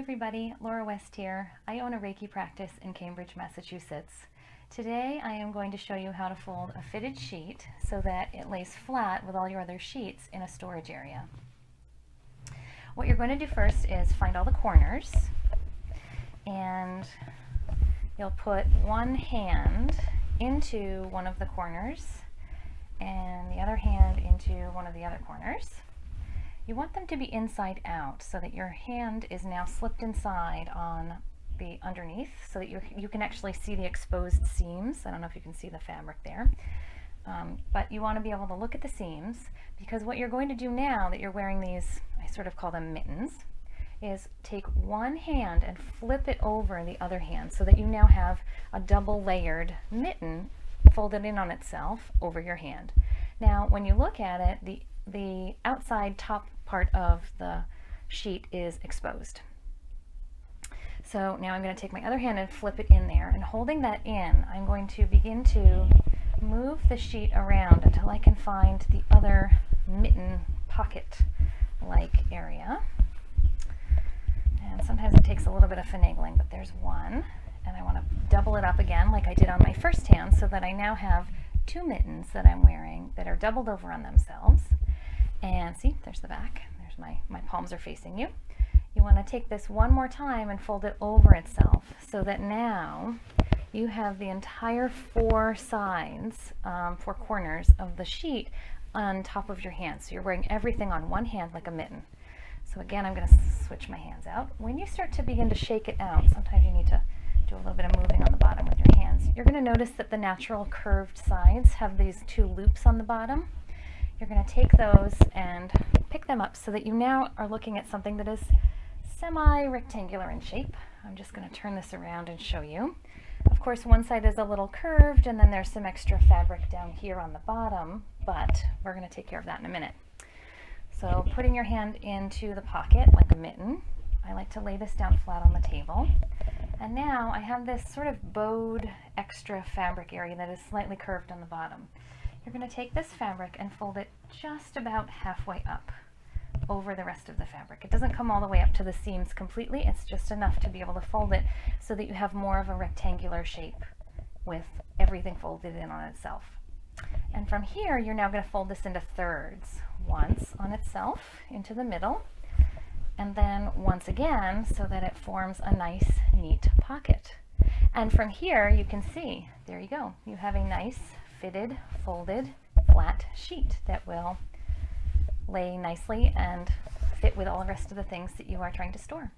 everybody, Laura West here. I own a Reiki practice in Cambridge, Massachusetts. Today I am going to show you how to fold a fitted sheet so that it lays flat with all your other sheets in a storage area. What you're going to do first is find all the corners, and you'll put one hand into one of the corners and the other hand into one of the other corners. You want them to be inside out so that your hand is now slipped inside on the underneath so that you can actually see the exposed seams. I don't know if you can see the fabric there, but you want to be able to look at the seams, because what you're going to do now that you're wearing these, I sort of call them mittens, is take one hand and flip it over the other hand so that you now have a double layered mitten folded in on itself over your hand. Now when you look at it, the outside top part of the sheet is exposed. So now I'm going to take my other hand and flip it in there, and holding that in, I'm going to begin to move the sheet around until I can find the other mitten pocket-like area. And sometimes it takes a little bit of finagling, but there's one. And I want to double it up again like I did on my first hand so that I now have two mittens that I'm wearing that are doubled over on themselves. And see, there's the back. There's my palms are facing you. You want to take this one more time and fold it over itself so that now you have the entire four sides, four corners of the sheet on top of your hand. So you're wearing everything on one hand like a mitten. So again, I'm going to switch my hands out. When you start to begin to shake it out, sometimes you need to do a little bit of moving on the bottom with your hands. You're going to notice that the natural curved sides have these two loops on the bottom. You're going to take those and pick them up so that you now are looking at something that is semi-rectangular in shape. I'm just going to turn this around and show you. Of course, one side is a little curved, and then there's some extra fabric down here on the bottom, but we're going to take care of that in a minute. So putting your hand into the pocket like a mitten, I like to lay this down flat on the table. And now I have this sort of bowed extra fabric area that is slightly curved on the bottom. You're going to take this fabric and fold it just about halfway up over the rest of the fabric. It doesn't come all the way up to the seams completely, it's just enough to be able to fold it so that you have more of a rectangular shape with everything folded in on itself. And from here, you're now going to fold this into thirds. Once on itself into the middle, and then once again so that it forms a nice, neat pocket. And from here, you can see, there you go. You have a nice, fitted, folded, flat sheet that will lay nicely and fit with all the rest of the things that you are trying to store.